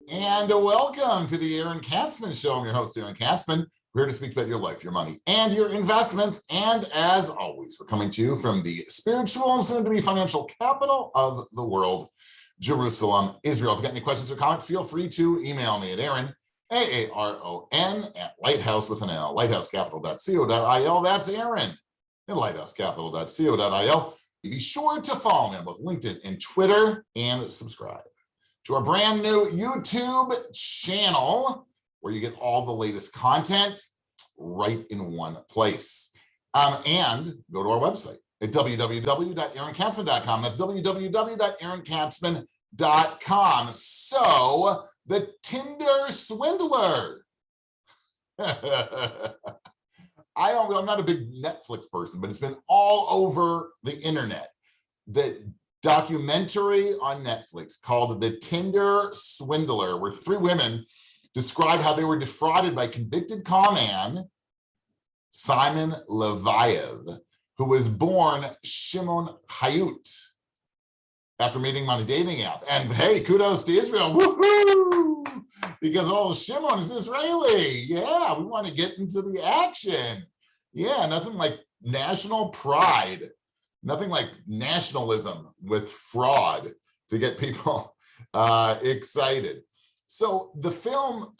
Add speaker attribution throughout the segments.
Speaker 1: And welcome to the Aaron Katzman Show. I'm your host, Aaron Katzman. We're here to speak about your life, your money, and your investments. And as always, we're coming to you from the spiritual and soon-to-be financial capital of the world, Jerusalem, Israel. If you've got any questions or comments, feel free to email me at Aaron, AARON, at Lighthouse with an L, lighthousecapital.co.il. That's Aaron at lighthousecapital.co.il. Be sure to follow me on both LinkedIn and Twitter and subscribe to our brand new YouTube channel where you get all the latest content right in one place. And go to our website at www.aaronkatzman.com. That's www.aaronkatzman.com. So, the Tinder Swindler. I'm not a big Netflix person, but it's been all over the internet. The documentary on Netflix called The Tinder Swindler, where three women described how they were defrauded by convicted con man Simon Leviev, who was born Shimon Hayut after meeting him on a dating app. And hey, kudos to Israel, woohoo! Because Shimon is Israeli. Yeah, we want to get into the action. Yeah, nothing like national pride. Nothing like nationalism with fraud to get people excited. So the film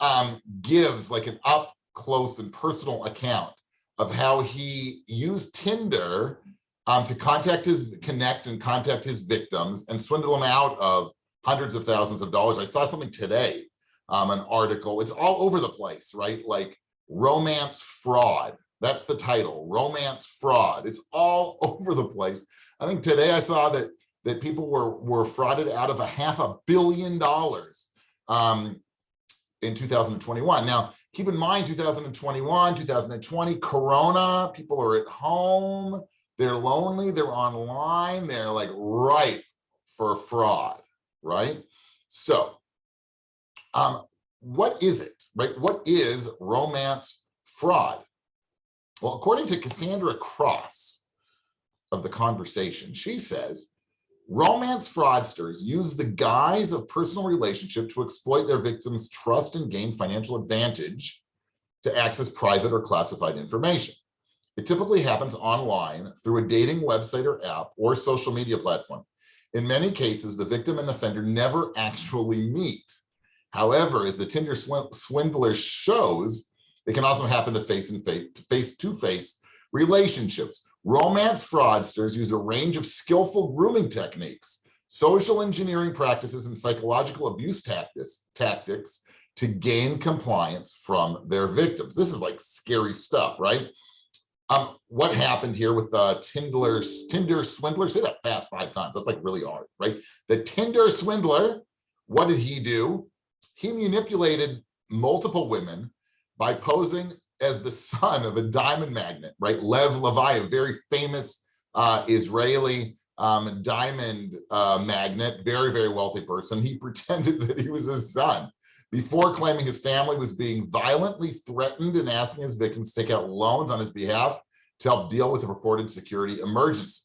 Speaker 1: gives like an up close and personal account of how he used Tinder to connect and contact his victims and swindle them out of hundreds of thousands of dollars. I saw something today, an article. It's all over the place, right? Like romance fraud. That's the title, romance fraud. It's all over the place. I think today I saw that people were frauded out of $500 million in 2021. Now, keep in mind, 2021, 2020, Corona, people are at home, they're lonely, they're online, they're like ripe for fraud, right? So, what is it, right? What is romance fraud? Well, according to Cassandra Cross of The Conversation, she says, romance fraudsters use the guise of personal relationship to exploit their victims' trust and gain financial advantage to access private or classified information. It typically happens online through a dating website or app or social media platform. In many cases, the victim and offender never actually meet. However, as the Tinder Swindler shows, it can also happen to face-to-face relationships. Romance fraudsters use a range of skillful grooming techniques, social engineering practices, and psychological abuse tactics to gain compliance from their victims. This is like scary stuff, right? What happened here with the Tinder Swindler? Say that fast 5 times. That's like really hard, right? The Tinder Swindler, what did he do? He manipulated multiple women by posing as the son of a diamond magnate, right? Lev Leviev, very famous Israeli diamond magnate, very, very wealthy person. He pretended that he was his son before claiming his family was being violently threatened and asking his victims to take out loans on his behalf to help deal with a reported security emergency.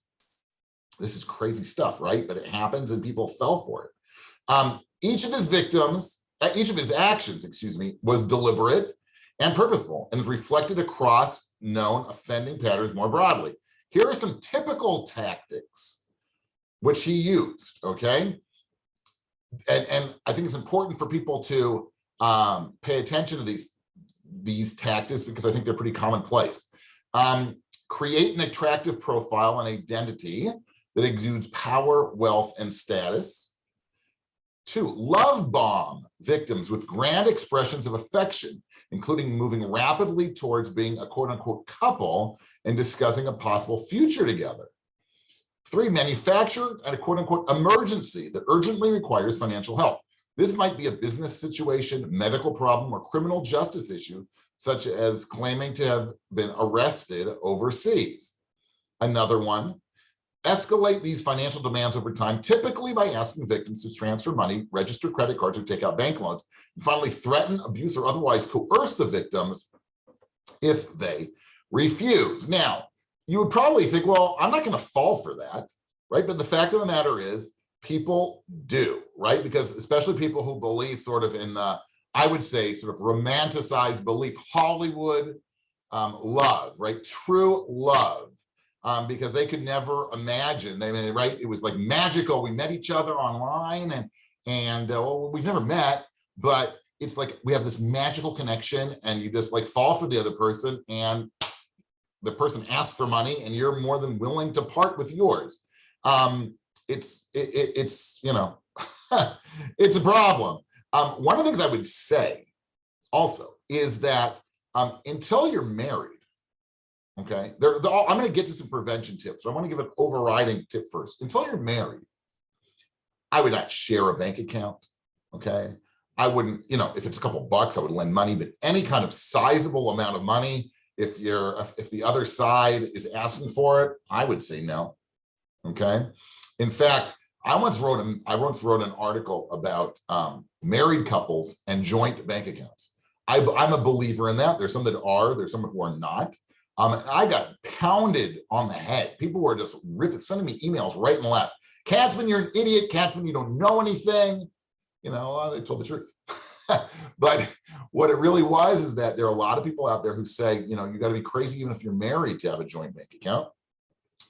Speaker 1: This is crazy stuff, right? But it happens and people fell for it. Each of his actions, was deliberate and purposeful, and is reflected across known offending patterns more broadly. Here are some typical tactics which he used, okay? And I think it's important for people to pay attention to these tactics because I think they're pretty commonplace. Create an attractive profile and identity that exudes power, wealth, and status. 2, love bomb victims with grand expressions of affection, including moving rapidly towards being a quote-unquote couple and discussing a possible future together. 3, manufacture a quote-unquote emergency that urgently requires financial help. This might be a business situation, medical problem, or criminal justice issue, such as claiming to have been arrested overseas. Another one, escalate these financial demands over time, typically by asking victims to transfer money, register credit cards, or take out bank loans. And finally, threaten, abuse, or otherwise coerce the victims if they refuse. Now, you would probably think, well, I'm not going to fall for that, right? But the fact of the matter is, people do, right? Because especially people who believe sort of in the, I would say, sort of romanticized belief, Hollywood love, right? True love, because they could never imagine. Right? It was like magical. We met each other online, and well, we've never met, but it's like we have this magical connection, and you just like fall for the other person, and the person asks for money, and you're more than willing to part with yours. It's you know, it's a problem. One of the things I would say also is that until you're married, okay, I'm going to get to some prevention tips, but I want to give an overriding tip first. Until you're married, I would not share a bank account, okay? I wouldn't, you know, if it's a couple bucks, I would lend money, but any kind of sizable amount of money, if the other side is asking for it, I would say no, okay? In fact, I once wrote an article about married couples and joint bank accounts. I'm a believer in that. There's some that are, there's some who are not. And I got pounded on the head. People were just sending me emails right and left. Katzman, you're an idiot. Katzman, you don't know anything. You know, they told the truth. But what it really was is that there are a lot of people out there who say, you know, you got to be crazy even if you're married to have a joint bank account,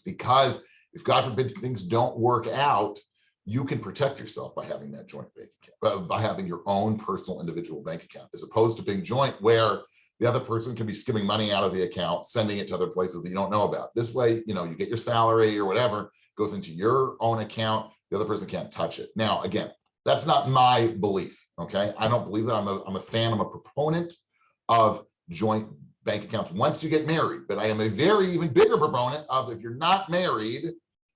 Speaker 1: because if God forbid things don't work out, you can protect yourself by having that joint bank account, by having your own personal individual bank account, as opposed to being joint, where the other person can be skimming money out of the account, sending it to other places that you don't know about. This way, you know, you get your salary or whatever, goes into your own account. The other person can't touch it. Now, again, that's not my belief, okay? I don't believe that. I'm a fan, I'm a proponent of joint bank accounts once you get married, but I am a very even bigger proponent of, if you're not married,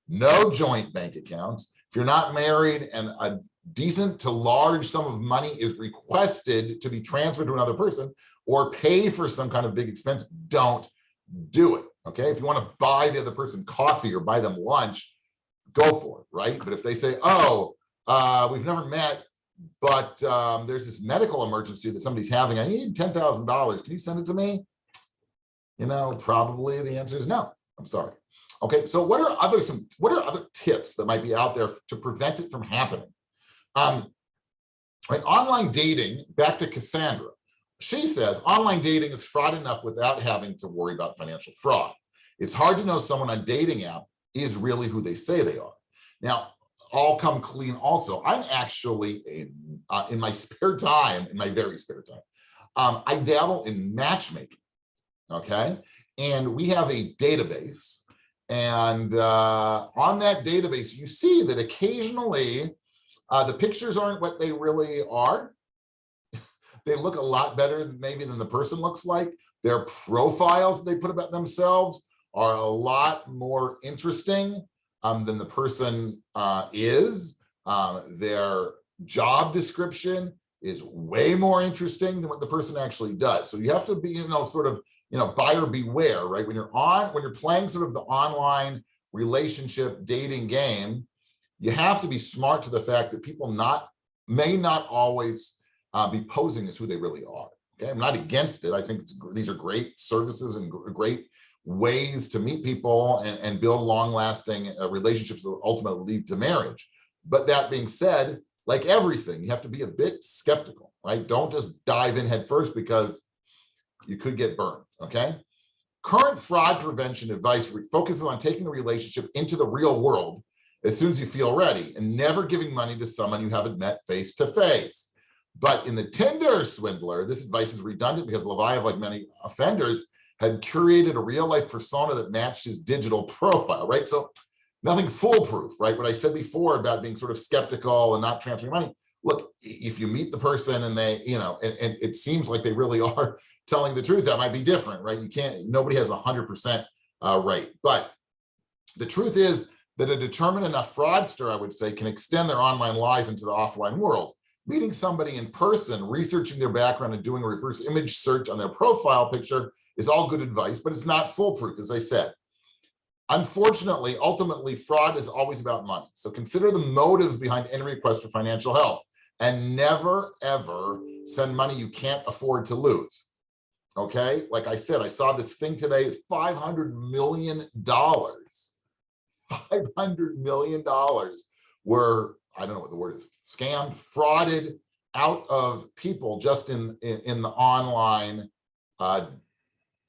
Speaker 1: no joint bank accounts. If you're not married and a decent to large sum of money is requested to be transferred to another person or pay for some kind of big expense, don't do it, okay? If you want to buy the other person coffee or buy them lunch, go for it, right? But if they say, oh, we've never met, but there's this medical emergency that somebody's having, I need $10,000, can you send it to me? You know, probably the answer is no. I'm sorry. Okay, so what are other tips that might be out there to prevent it from happening? Right, online dating, back to Cassandra. She says online dating is fraud enough without having to worry about financial fraud. It's hard to know someone on a dating app is really who they say they are. Now, I'll come clean also. I'm actually in my spare time, in my very spare time, I dabble in matchmaking, okay? And we have a database, and on that database, you see that occasionally the pictures aren't what they really are. They look a lot better maybe than the person looks like. Their profiles they put about themselves are a lot more interesting than the person is. Their job description is way more interesting than what the person actually does. So you have to be, you know, sort of, you know, buyer beware, right? When you're playing sort of the online relationship dating game, you have to be smart to the fact that people may not always be posing as who they really are. Okay, I'm not against it. I think these are great services and great ways to meet people and build long-lasting relationships that will ultimately lead to marriage. But that being said, like everything, you have to be a bit skeptical, right? Don't just dive in head first, because you could get burned, okay? Current fraud prevention advice focuses on taking the relationship into the real world as soon as you feel ready, and never giving money to someone you haven't met face to face. But in the Tinder Swindler, this advice is redundant because Levi, like many offenders, had curated a real life persona that matched his digital profile, right? So nothing's foolproof, right? What I said before about being sort of skeptical and not transferring money. Look, if you meet the person and they, you know, and it seems like they really are telling the truth, that might be different, right? Nobody has 100% right. But the truth is that a determined enough fraudster, I would say, can extend their online lies into the offline world. Meeting somebody in person, researching their background, and doing a reverse image search on their profile picture is all good advice, but it's not foolproof, as I said. Unfortunately, ultimately, fraud is always about money. So consider the motives behind any request for financial help, and never, ever send money you can't afford to lose. Okay, like I said, I saw this thing today, $500 million. $500 million were, I don't know what the word is, scammed, frauded out of people just in the online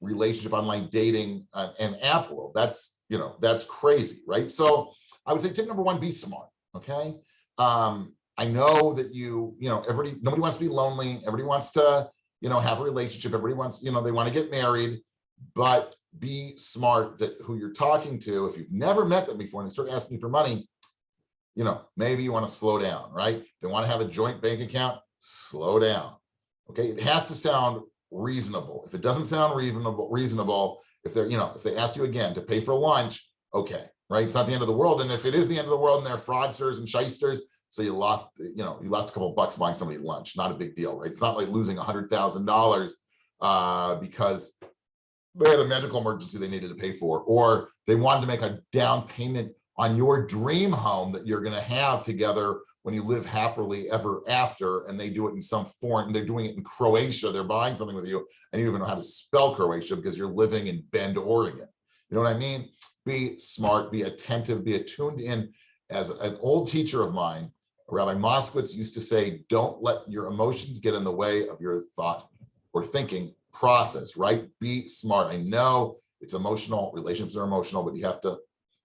Speaker 1: relationship, online dating and app world. That's, that's crazy, right? So I would say tip number one, be smart, okay? I know that nobody wants to be lonely. Everybody wants to, have a relationship. Everybody wants, they want to get married, but be smart that who you're talking to, if you've never met them before and they start asking you for money, maybe you want to slow down, right? They want to have a joint bank account, slow down. Okay, it has to sound reasonable. If it doesn't sound reasonable, if they ask you again to pay for lunch, okay, right? It's not the end of the world. And if it is the end of the world and they're fraudsters and shysters, so you lost a couple of bucks buying somebody lunch, not a big deal, right? It's not like losing $100,000 because they had a medical emergency they needed to pay for, or they wanted to make a down payment on your dream home that you're going to have together when you live happily ever after, and they do it in some foreign, they're doing it in Croatia, they're buying something with you, and you don't even know how to spell Croatia because you're living in Bend, Oregon. You know what I mean? Be smart, be attentive, be attuned in. As an old teacher of mine, Rabbi Moskowitz used to say, don't let your emotions get in the way of your thought or thinking process, right? Be smart. I know it's emotional, relationships are emotional, but you have to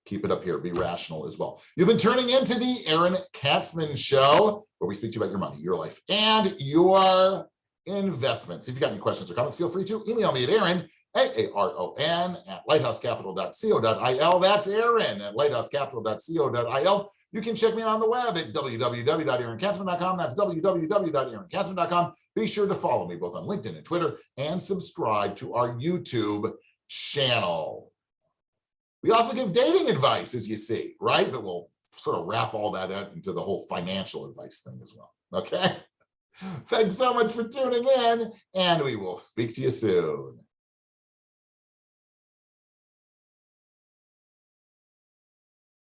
Speaker 1: keep it up here, be rational as well. You've been turning into the Aaron Katzman Show, where we speak to you about your money, your life, and your investments. If you've got any questions or comments, feel free to email me at Aaron, AARON, at lighthousecapital.co.il. That's Aaron at lighthousecapital.co.il. You can check me out on the web at www.aaronkatzman.com. That's www.aaronkatzman.com. Be sure to follow me both on LinkedIn and Twitter, and subscribe to our YouTube channel. We also give dating advice, as you see, right? But we'll sort of wrap all that into the whole financial advice thing as well, okay? Thanks so much for tuning in, and we will speak to you soon.